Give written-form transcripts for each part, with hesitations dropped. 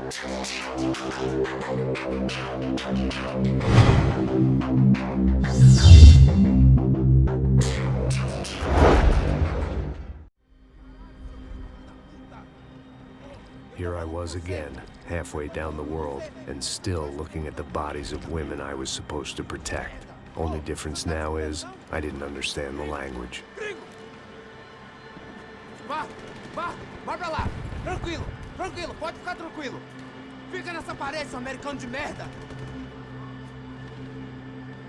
Here I was again, halfway down the world, and still looking at the bodies of women I was supposed to protect. Only difference now is, I didn't understand the language. Vá pra lá! Tranquilo, pode ficar tranquilo! Fica nessa parede, seu americano de merda!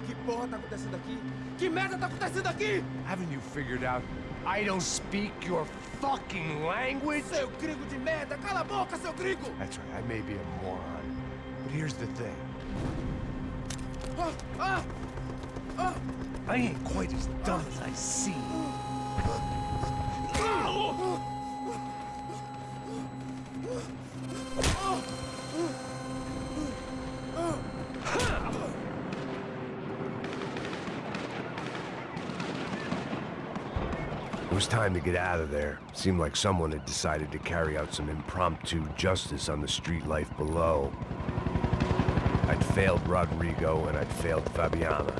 Que porra tá acontecendo aqui? Que merda tá acontecendo aqui? Haven't you figured out I don't speak your fucking language? Seu gringo de merda! Cala a boca, seu gringo! That's right, I may be a moron, but here's the thing. I ain't quite as dumb as I seem. It was time to get out of there. Seemed like someone had decided to carry out some impromptu justice on the street life below. I'd failed Rodrigo and I'd failed Fabiana.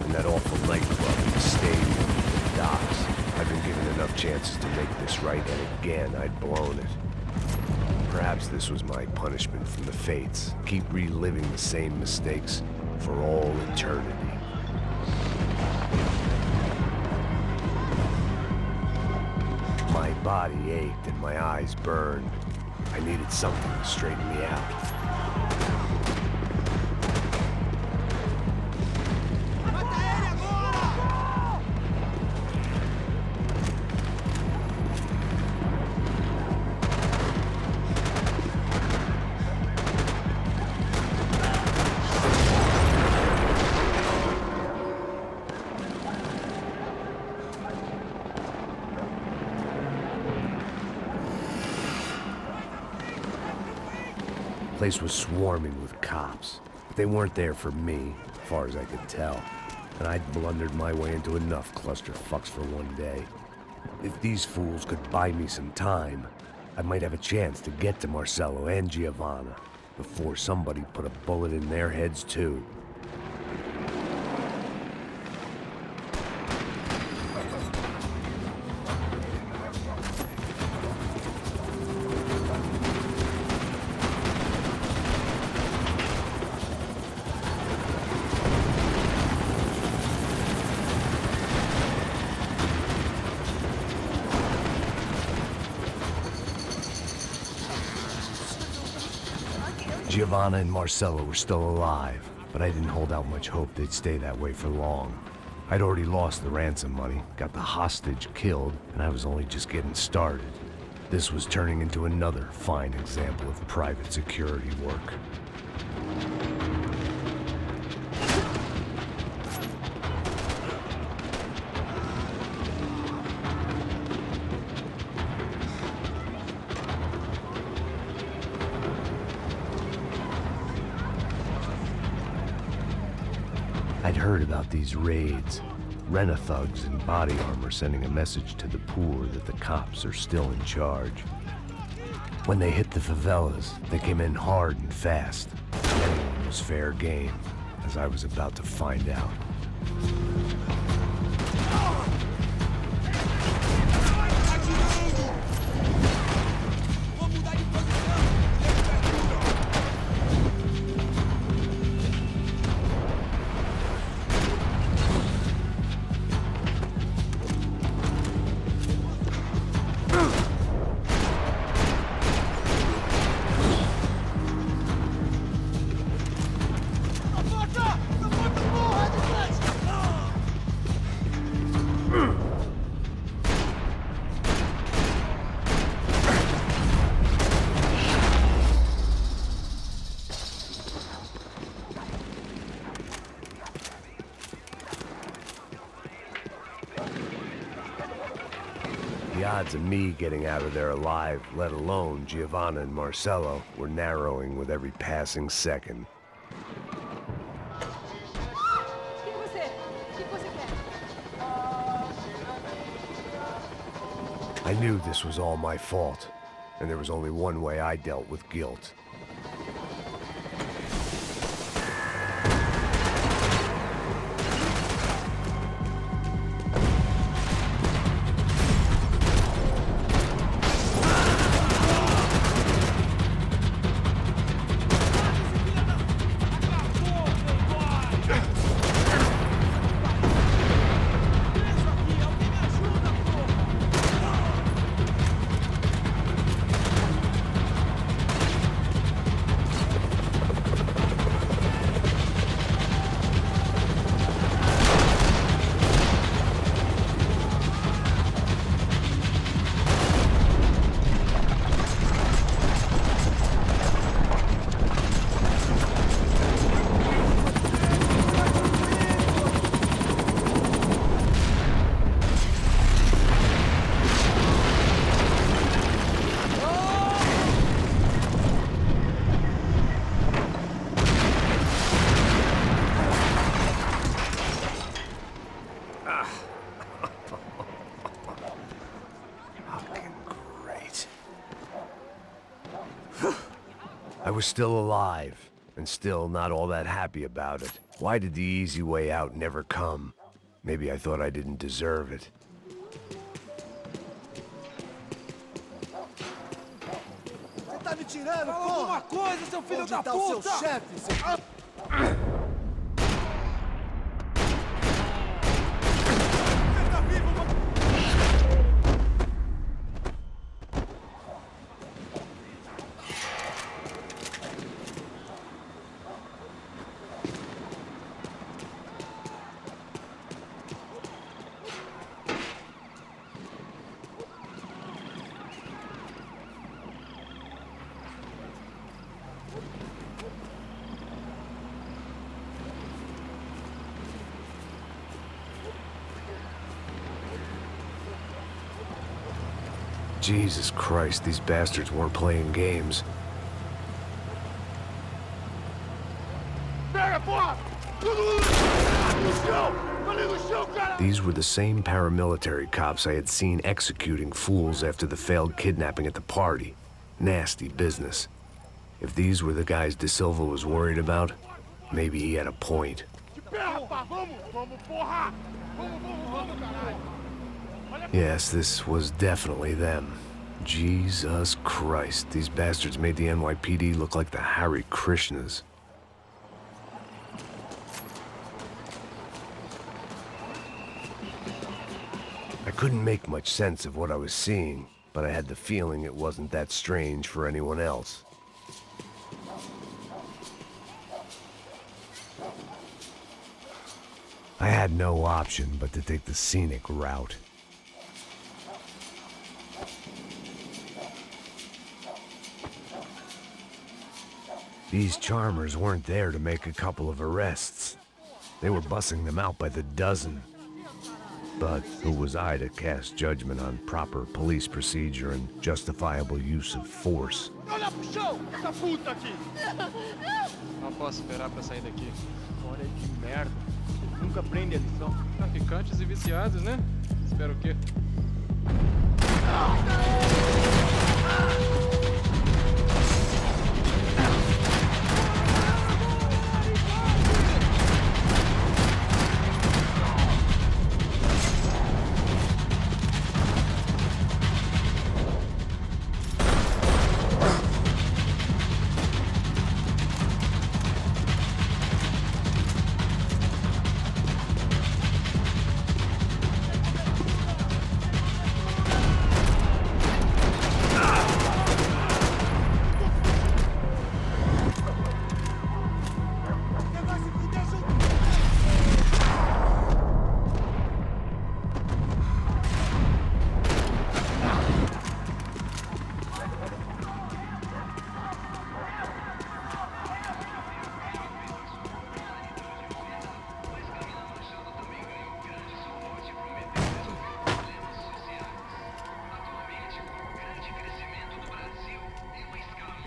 And that awful nightclub and the stadium and the docks. I'd been given enough chances to make this right, and again I'd blown it. Perhaps this was my punishment from the fates. Keep reliving the same mistakes for all eternity. My body ached and my eyes burned. I needed something to straighten me out. The place was swarming with cops. They weren't there for me, as far as I could tell. And I'd blundered my way into enough clusterfucks for one day. If these fools could buy me some time, I might have a chance to get to Marcello and Giovanna before somebody put a bullet in their heads too. Giovanna and Marcello were still alive, but I didn't hold out much hope they'd stay that way for long. I'd already lost the ransom money, got the hostage killed, and I was only just getting started. This was turning into another fine example of private security work. I'd heard about these raids. Rent-a-thugs in body armor sending a message to the poor that the cops are still in charge. When they hit the favelas, they came in hard and fast. Anyone was fair game, as I was about to find out. The odds of me getting out of there alive, let alone Giovanna and Marcello, were narrowing with every passing second. I knew this was all my fault. and there was only one way I dealt with guilt. I was still alive, and still not all that happy about it. Why did the easy way out never come? Maybe I thought I didn't deserve it. Você tá me tirando, Fala alguma coisa, seu filho da Onde tá o seu puta! chefe, seu... Jesus Christ, these bastards weren't playing games. These were the same paramilitary cops I had seen executing fools after the failed kidnapping at the party. Nasty business. If these were the guys De Silva was worried about, maybe he had a point. Yes, this was definitely them. Jesus Christ, these bastards made the NYPD look like the Hare Krishnas. I couldn't make much sense of what I was seeing, but I had the feeling it wasn't that strange for anyone else. I had no option but to take the scenic route. These charmers weren't there to make a couple of arrests. They were bussing them out by the dozen. But who was I to cast judgment on proper police procedure and justifiable use of force? Olha pro chão, essa puta aqui! Não posso esperar pra sair daqui. Olha que merda. Eles nunca aprendem a lição. Traficantes e viciados, né? Espero o quê?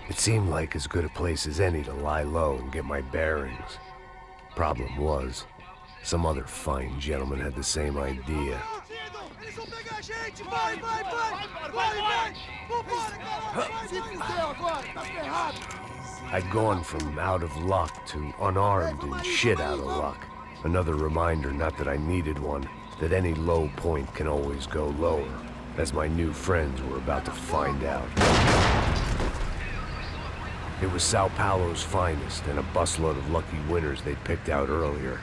It seemed like as good a place as any to lie low and get my bearings. Problem was, some other fine gentleman had the same idea. Eles vão pegar a gente! Vai, vai, vai! Vai, vai! Se fudeu agora, tá ferrado! I'd gone from out of luck to unarmed and shit out of luck. Another reminder, not that I needed one, that any low point can always go lower, as my new friends were about to find out. It was Sao Paulo's finest and a busload of lucky winners they'd picked out earlier.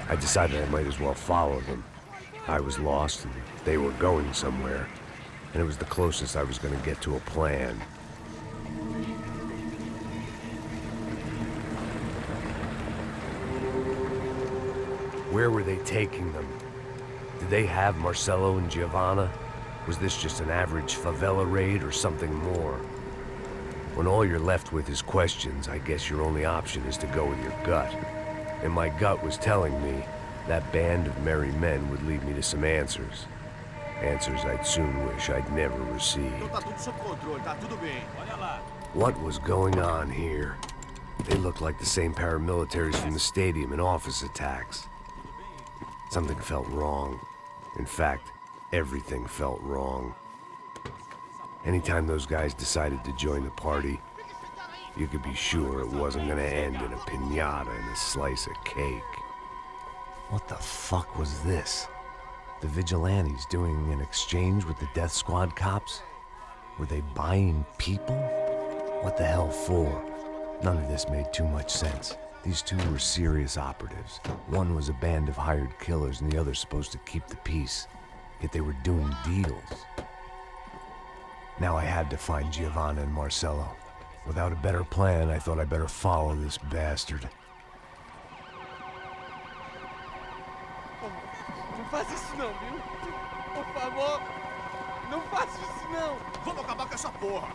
I decided I might as well follow them. I was lost and they were going somewhere, and it was the closest I was going to get to a plan. Where were they taking them? Did they have Marcelo and Giovanna? Was this just an average favela raid or something more? When all you're left with is questions, I guess your only option is to go with your gut. And my gut was telling me that band of merry men would lead me to some answers. Answers I'd soon wish I'd never received. Tá tudo sob controle, tá tudo bem. Olha lá. What was going on here? They looked like the same paramilitaries from the stadium in office attacks. Something felt wrong. In fact, everything felt wrong. Anytime those guys decided to join the party, you could be sure it wasn't gonna end in a piñata and a slice of cake. What the fuck was this? The vigilantes doing an exchange with the death squad cops? Were they buying people? What the hell for? None of this made too much sense. These two were serious operatives. One was a band of hired killers and the other supposed to keep the peace. Yet they were doing deals. Now I had to find Giovanna and Marcelo. Without a better plan, I thought I'd better follow this bastard. Não faz isso não, viu? Por favor, não faça isso não. Vamos acabar com essa porra.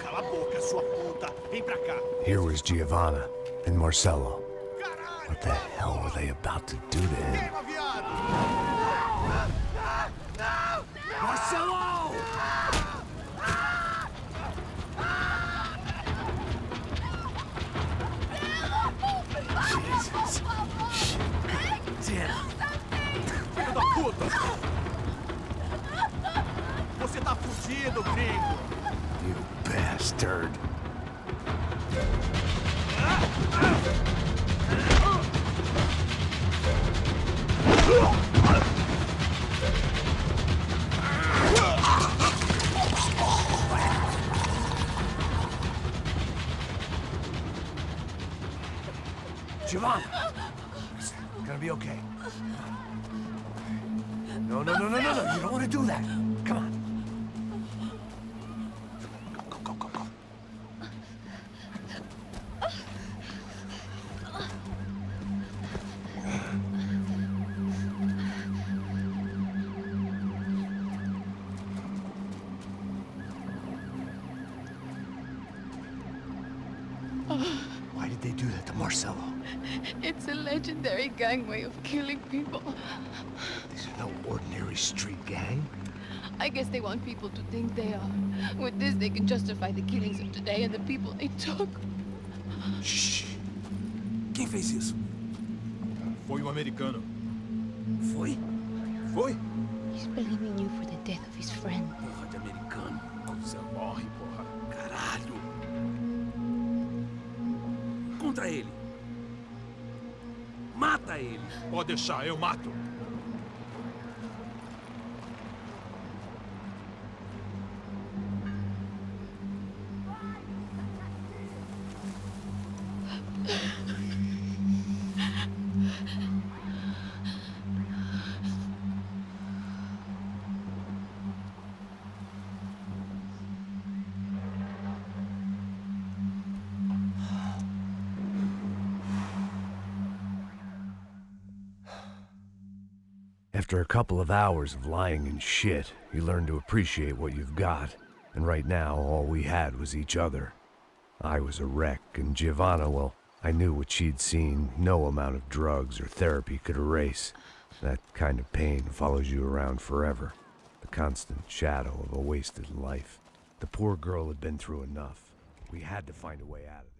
Cala a boca, sua puta. Vem pra cá. Here was Giovanna and Marcelo. What the hell were they about to do to him? Queima, viado. Marcelo! Jesus. Shit. Filho da puta. Você tá fugido, gringo. You bastard. Giovanna! It's gonna be okay. No. You don't want to do that. Come on. Go. Why did they do that to Marcelo? It's a legendary gang way of killing people. These are no ordinary street gang. I guess they want people to think they are. With this, they can justify the killings of today and the people they took. Shh. Quem fez isso? Foi um americano. Foi? Foi? He's blaming you for the death of his friend. Porra de americano. Quando você morre, porra. Caralho. Contra ele. Mata ele. Pode deixar, eu mato. After a couple of hours of lying and shit, you learn to appreciate what you've got. And right now, all we had was each other. I was a wreck, and Giovanna, well, I knew what she'd seen no amount of drugs or therapy could erase. That kind of pain follows you around forever. The constant shadow of a wasted life. The poor girl had been through enough. We had to find a way out of there.